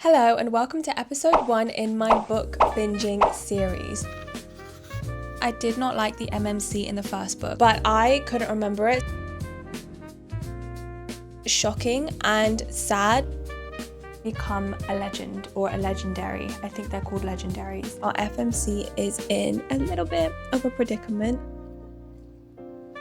Hello and welcome to episode 1 in my book binging series. I did not like the MMC in the first book, but I couldn't remember it. Shocking and sad. Become a legend or a legendary. I think they're called legendaries. Our FMC is in a little bit of a predicament.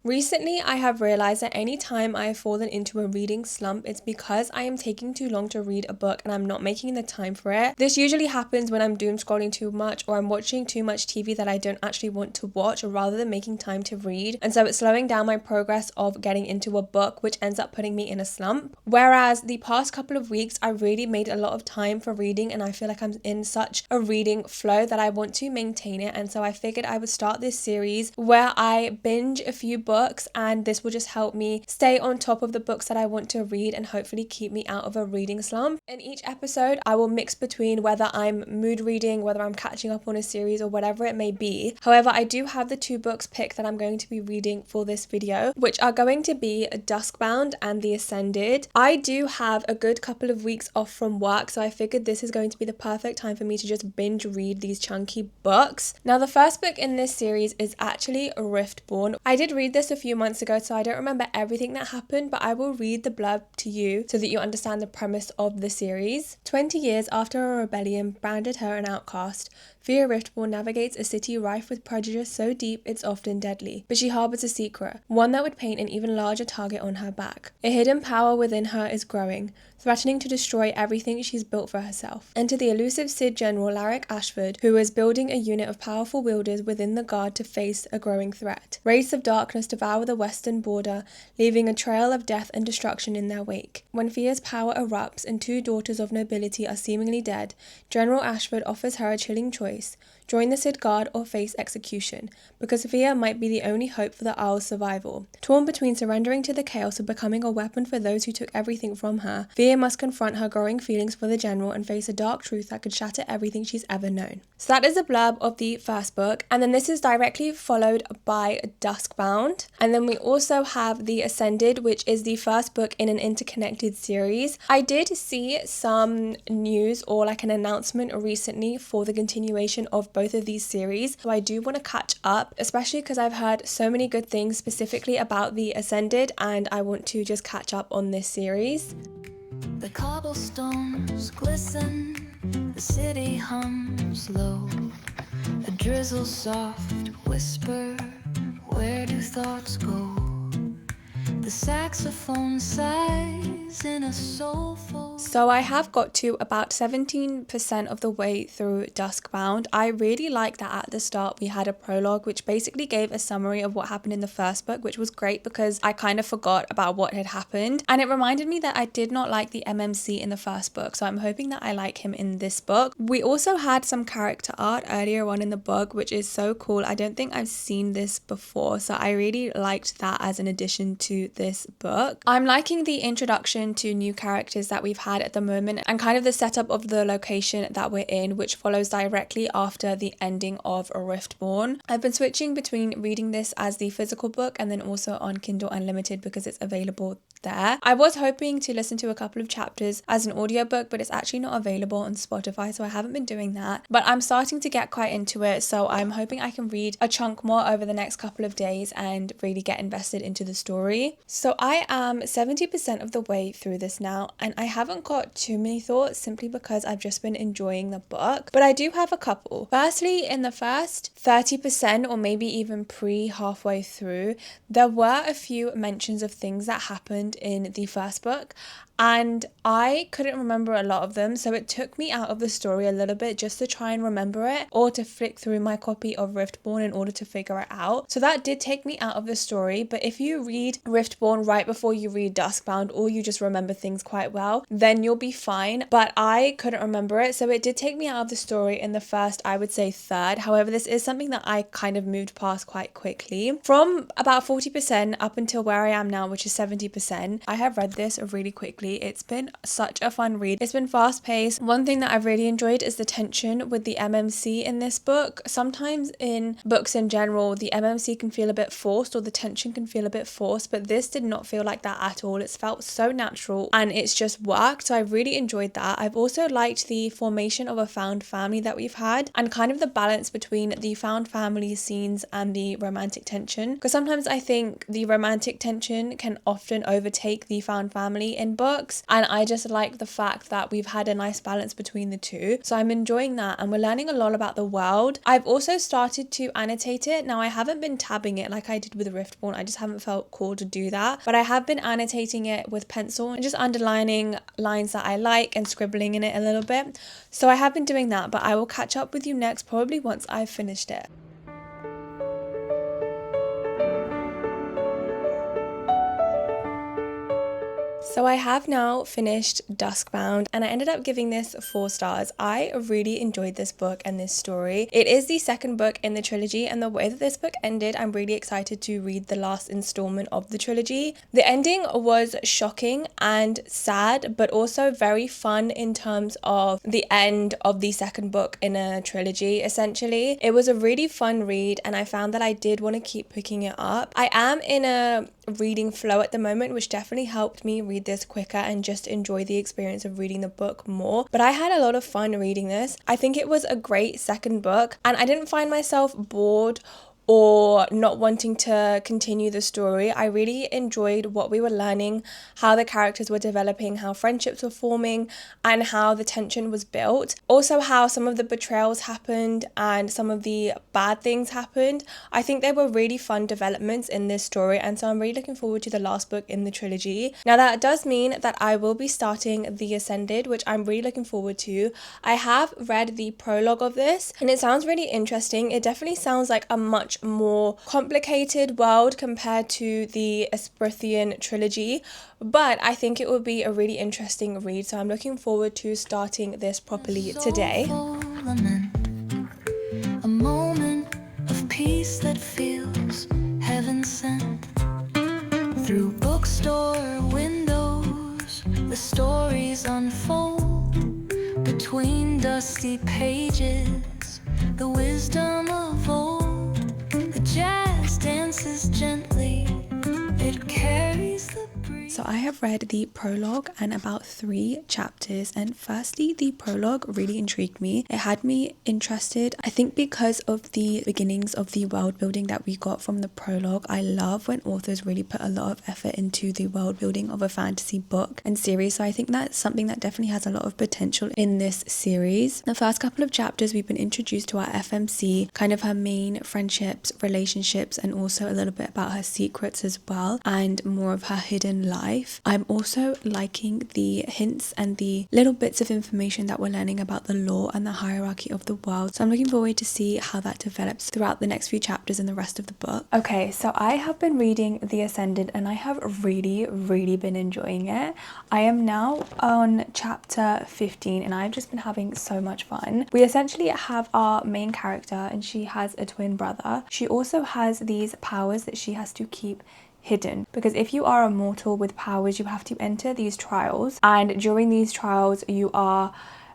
Recently, I have realized that any time I have fallen into a reading slump, it's because I am taking too long to read a book and I'm not making the time for it. This usually happens when I'm doom scrolling too much or I'm watching too much TV that I don't actually want to watch rather than making time to read. And so it's slowing down my progress of getting into a book, which ends up putting me in a slump. Whereas the past couple of weeks, I really made a lot of time for reading and I feel like I'm in such a reading flow that I want to maintain it. And so I figured I would start this series where I binge a few books, and this will just help me stay on top of the books that I want to read and hopefully keep me out of a reading slump. In each episode, I will mix between whether I'm mood reading, whether I'm catching up on a series or whatever it may be. However, I do have the 2 books picked that I'm going to be reading for this video, which are going to be Duskbound and The Ascended. I do have a good couple of weeks off from work, so I figured this is going to be the perfect time for me to just binge read these chunky books. Now, the first book in this series is actually Riftborn. I did read this a few months ago, so I don't remember everything that happened, but I will read the blurb to you so that you understand the premise of the series. 20 years after a rebellion branded her an outcast, Fia Riftborn navigates a city rife with prejudice so deep it's often deadly, but she harbors a secret, one that would paint an even larger target on her back. A hidden power within her is growing, threatening to destroy everything she's built for herself. Enter the elusive Cid General Larrick Ashford, who is building a unit of powerful wielders within the Guard to face a growing threat. Wraiths of darkness devour the western border, leaving a trail of death and destruction in their wake. When Fia's power erupts and 2 daughters of nobility are seemingly dead, General Ashford offers her a chilling choice: join the Cid Guard or face execution, because Fia might be the only hope for the Isle's survival. Torn between surrendering to the chaos or becoming a weapon for those who took everything from her, Fia must confront her growing feelings for the General and face a dark truth that could shatter everything she's ever known. So that is a blurb of the first book, and then this is directly followed by Duskbound, and then we also have The Ascended, which is the first book in an interconnected series. I did see some news or like an announcement recently for the continuation of both of these series, so I do want to catch up, especially because I've heard so many good things specifically about The Ascended, and I want to just catch up on this series. The cobblestones glisten, the city hums low, a drizzle soft whisper, where do thoughts go? The saxophone sighs in a soulful... So I have got to about 17% of the way through Duskbound. I really like that at the start we had a prologue which basically gave a summary of what happened in the first book, which was great because I kind of forgot about what had happened. And it reminded me that I did not like the MMC in the first book, so I'm hoping that I like him in this book. We also had some character art earlier on in the book, which is so cool. I don't think I've seen this before, so I really liked that as an addition to this book. I'm liking the introduction to new characters that we've had at the moment and kind of the setup of the location that we're in, which follows directly after the ending of Riftborn. I've been switching between reading this as the physical book and then also on Kindle Unlimited because it's available there. I was hoping to listen to a couple of chapters as an audiobook, but it's actually not available on Spotify, so I haven't been doing that. But I'm starting to get quite into it, so I'm hoping I can read a chunk more over the next couple of days and really get invested into the story. So I am 70% of the way through this now, and I haven't got too many thoughts simply because I've just been enjoying the book, but I do have a couple. Firstly, in the first 30% or maybe even halfway through, there were a few mentions of things that happened in the first book, and I couldn't remember a lot of them, so it took me out of the story a little bit just to try and remember it or to flick through my copy of Riftborn in order to figure it out. So that did take me out of the story, but if you read Riftborn right before you read Duskbound, or you just remember things quite well, then you'll be fine. But I couldn't remember it, so it did take me out of the story in the first, I would say, third. However, this is something that I kind of moved past quite quickly. From about 40% up until where I am now, which is 70%, I have read this really quickly quickly. It's been such a fun read. It's been fast paced. One thing that I've really enjoyed is the tension with the MMC in this book. Sometimes in books in general, the MMC can feel a bit forced, or the tension can feel a bit forced, but this did not feel like that at all. It's felt so natural and it's just worked. So I really enjoyed that. I've also liked the formation of a found family that we've had, and kind of the balance between the found family scenes and the romantic tension, because sometimes I think the romantic tension can often overtake the found family in books, and I just like the fact that we've had a nice balance between the two. So I'm enjoying that, and we're learning a lot about the world. I've also started to annotate it. Now I haven't been tabbing it like I did with Riftborn. I just haven't felt called to do that, but I have been annotating it with pencil and just underlining lines that I like and scribbling in it a little bit. So I have been doing that, but I will catch up with you next, probably once I've finished it. So I have now finished Duskbound, and I ended up giving this 4 stars. I really enjoyed this book and this story. It is the second book in the trilogy, and the way that this book ended, I'm really excited to read the last installment of the trilogy. The ending was shocking and sad, but also very fun in terms of the end of the second book in a trilogy, essentially. It was a really fun read, and I found that I did want to keep picking it up. I am in a reading flow at the moment, which definitely helped me read this quicker and just enjoy the experience of reading the book more. But I had a lot of fun reading this. I think it was a great second book, and I didn't find myself bored or not wanting to continue the story. I really enjoyed what we were learning, how the characters were developing, how friendships were forming, and how the tension was built. Also how some of the betrayals happened and some of the bad things happened. I think they were really fun developments in this story, and so I'm really looking forward to the last book in the trilogy. Now that does mean that I will be starting The Ascended, which I'm really looking forward to. I have read the prologue of this, and it sounds really interesting. It definitely sounds like a much more complicated world compared to the Esprithian trilogy, but I think it will be a really interesting read, so I'm looking forward to starting this properly today. A moment of peace that feels heaven sent. Through bookstore windows, the stories unfold. Between dusty pages, the wisdom of old. The jazz dances gently, it carries the breeze. So I have read the prologue and about 3 chapters, and firstly the prologue really intrigued me. It had me interested, I think because of the beginnings of the world building that we got from the prologue. I love when authors really put a lot of effort into the world building of a fantasy book and series, so I think that's something that definitely has a lot of potential in this series. The first couple of chapters we've been introduced to our FMC, kind of her main friendships, relationships, and also a little bit about her secrets as well, and more of her hidden life. I'm also liking the hints and the little bits of information that we're learning about the lore and the hierarchy of the world, so I'm looking forward to see how that develops throughout the next few chapters and the rest of the book. Okay, so I have been reading The Ascended, and I have really been enjoying it. I am now on chapter 15, and I've just been having so much fun. We essentially have our main character, and she has a twin brother. She also has these powers that she has to keep hidden, because if you are a mortal with powers, you have to enter these trials, and during these trials you are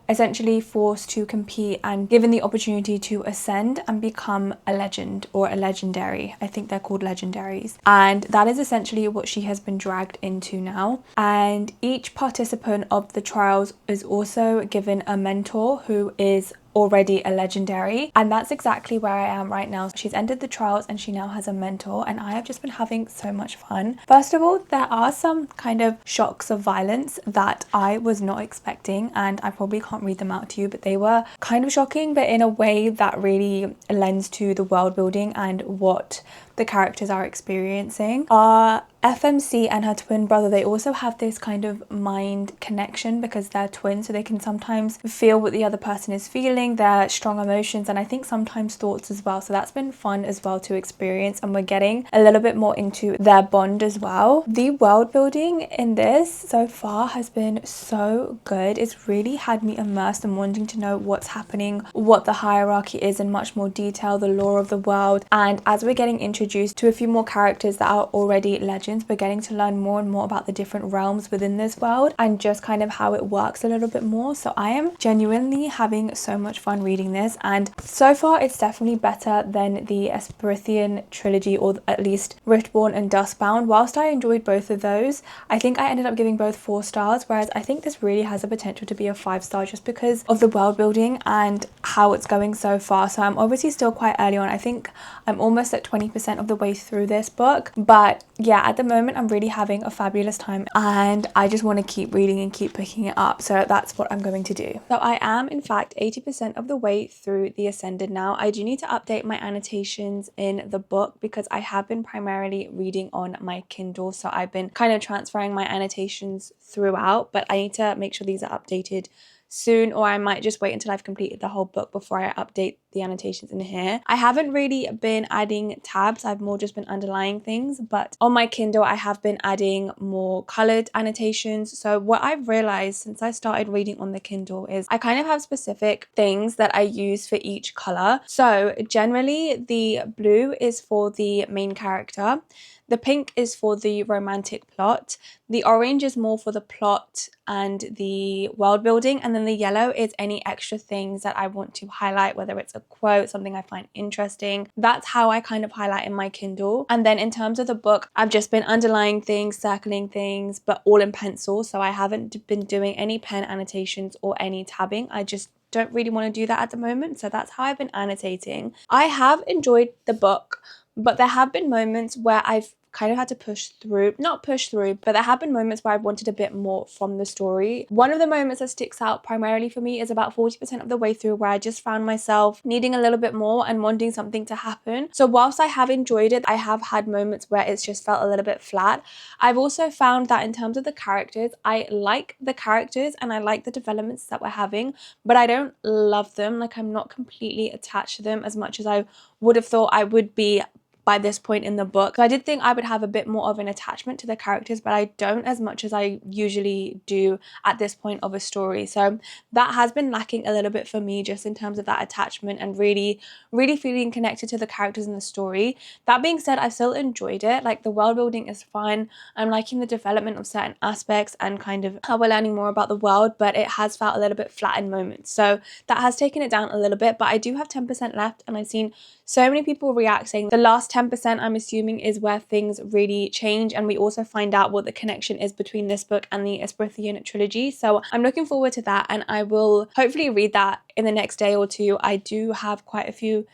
essentially forced to compete and given the opportunity to ascend and become a legend or a legendary. I think they're called legendaries, and that is essentially what she has been dragged into now. And each participant of the trials is also given a mentor who is already a legendary, and that's exactly where I am right now. She's ended the trials and she now has a mentor, and I have just been having so much fun. First of all, there are some kind of shocks of violence that I was not expecting, and I probably can't read them out to you, but they were kind of shocking, but in a way that really lends to the world building and what the characters are experiencing. Our FMC and her twin brother, they also have this kind of mind connection because they're twins, so they can sometimes feel what the other person is feeling, their strong emotions, and I think sometimes thoughts as well. So that's been fun as well to experience, and we're getting a little bit more into their bond as well. The world building in this so far has been so good. It's really had me immersed and wanting to know what's happening, what the hierarchy is in much more detail, the lore of the world, and as we're getting introduced introduced to a few more characters that are already legends, but getting to learn more and more about the different realms within this world and just kind of how it works a little bit more. So I am genuinely having so much fun reading this, and so far it's definitely better than the Esperithian trilogy, or at least Riftborn and Duskbound. Whilst I enjoyed both of those, I think I ended up giving both 4 stars, whereas I think this really has the potential to be a 5-star just because of the world building and how it's going so far. So I'm obviously still quite early on. I think I'm almost at 20% of the way through this book, but yeah, at the moment I'm really having a fabulous time and I just want to keep reading and keep picking it up, so that's what I'm going to do. So I am in fact 80% of the way through The Ascended now. I do need to update my annotations in the book because I have been primarily reading on my Kindle, so I've been kind of transferring my annotations throughout, but I need to make sure these are updated soon, or I might just wait until I've completed the whole book before I update the annotations in here. I haven't really been adding tabs, I've more just been underlying things, but on my Kindle I have been adding more colored annotations. So what I've realized since I started reading on the Kindle is I kind of have specific things that I use for each color. So generally the blue is for the main character, the pink is for the romantic plot, the orange is more for the plot and the world building, and then the yellow is any extra things that I want to highlight, whether it's a quote, something I find interesting. That's how I kind of highlight in my Kindle. And then in terms of the book, I've just been underlining things, circling things, but all in pencil. So I haven't been doing any pen annotations or any tabbing. I just don't really want to do that at the moment. So that's how I've been annotating. I have enjoyed the book, but there have been moments where I've kind of had to not push through, but there have been moments where I wanted a bit more from the story. One of the moments that sticks out primarily for me is about 40% of the way through, where I just found myself needing a little bit more and wanting something to happen. So whilst I have enjoyed it, I have had moments where it's just felt a little bit flat. I've also found that in terms of the characters, I like the characters and I like the developments that we're having, but I don't love them. Like, I'm not completely attached to them as much as I would have thought I would be by this point in the book. So I did think I would have a bit more of an attachment to the characters, but I don't as much as I usually do at this point of a story. So that has been lacking a little bit for me, just in terms of that attachment and really feeling connected to the characters in the story. That being said, I still enjoyed it. Like, the world building is fun. I'm liking the development of certain aspects and kind of how we're learning more about the world, but it has felt a little bit flat in moments. So that has taken it down a little bit, but I do have 10% left, and I've seen so many people react saying the last 10%, I'm assuming, is where things really change, and we also find out what the connection is between this book and the Esperithian trilogy. So I'm looking forward to that, and I will hopefully read that in the next day or two. I do have quite a few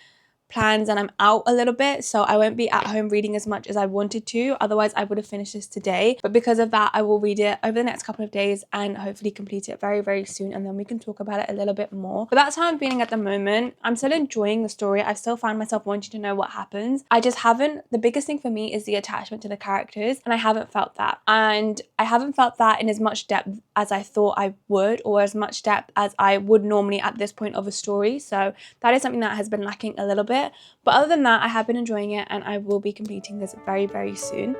plans and I'm out a little bit, so I won't be at home reading as much as I wanted to. Otherwise I would have finished this today, but because of that I will read it over the next couple of days and hopefully complete it very soon, and then we can talk about it a little bit more. But that's how I'm feeling at the moment. I'm still enjoying the story. I've still found myself wanting to know what happens. I just haven't, the biggest thing for me is the attachment to the characters, and I haven't felt that, and I haven't felt that in as much depth as I thought I would, or as much depth as I would normally at this point of a story. So that is something that has been lacking a little bit. But other than that, I have been enjoying it, and I will be completing this very soon.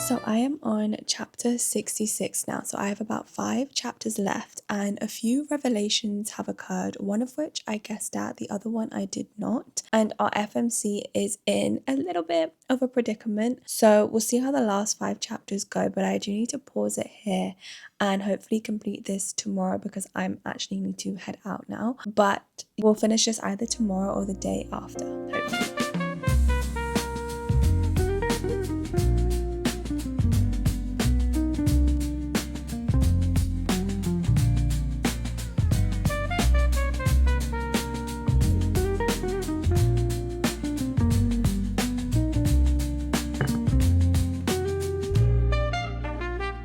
So I am on chapter 66 now, so I have about 5 chapters left, and a few revelations have occurred, one of which I guessed at, the other one I did not, and our FMC is in a little bit of a predicament. So we'll see how the last 5 chapters go, but I do need to pause it here and hopefully complete this tomorrow because I'm actually need to head out now, but we'll finish this either tomorrow or the day after, hopefully.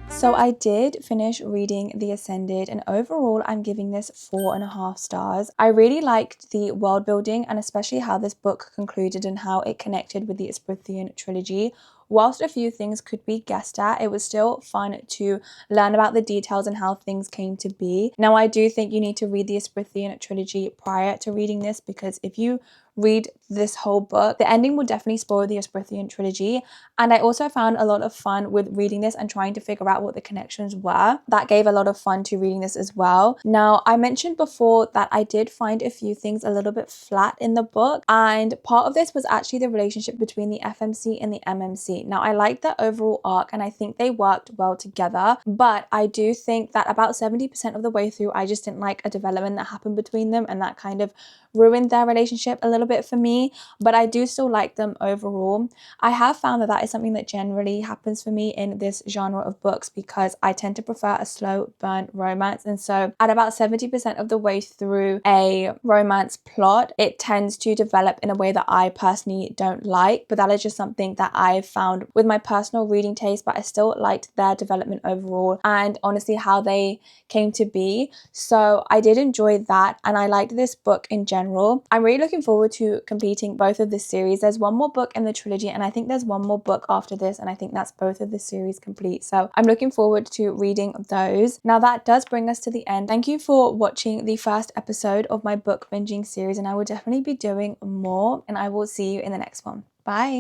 So I did finish reading The Ascended, and overall I'm giving this 4.5 stars. I really liked the world building and especially how this book concluded and how it connected with the Esperithian trilogy. whilst a few things could be guessed at, it was still fun to learn about the details and how things came to be. Now, I do think you need to read the Asbrithian trilogy prior to reading this, because if you read this whole book, the ending will definitely spoil the Asbrithian trilogy. And I also found a lot of fun with reading this and trying to figure out what the connections were. That gave a lot of fun to reading this as well. Now, I mentioned before that I did find a few things a little bit flat in the book, and part of this was actually the relationship between the FMC and the MMC. Now, I liked the overall arc and I think they worked well together, but I do think that about 70% of the way through, I just didn't like a development that happened between them, and that kind of ruined their relationship a little bit for me. But I do still like them overall. I have found that that is something that generally happens for me in this genre of books, because I tend to prefer a slow burn romance. And so at about 70% of the way through a romance plot, it tends to develop in a way that I personally don't like. But that is just something that I've found with my personal reading taste. But I still liked their development overall, and honestly how they came to be. So I did enjoy that, and I liked this book in general. I'm really looking forward to completing both of this series. There's one more book in the trilogy, and I think there's one more book after this, and I think that's both of the series complete. So I'm looking forward to reading those. Now that does bring us to the end. Thank you for watching the first episode of my book binging series, and I will definitely be doing more, and I will see you in the next one. Bye.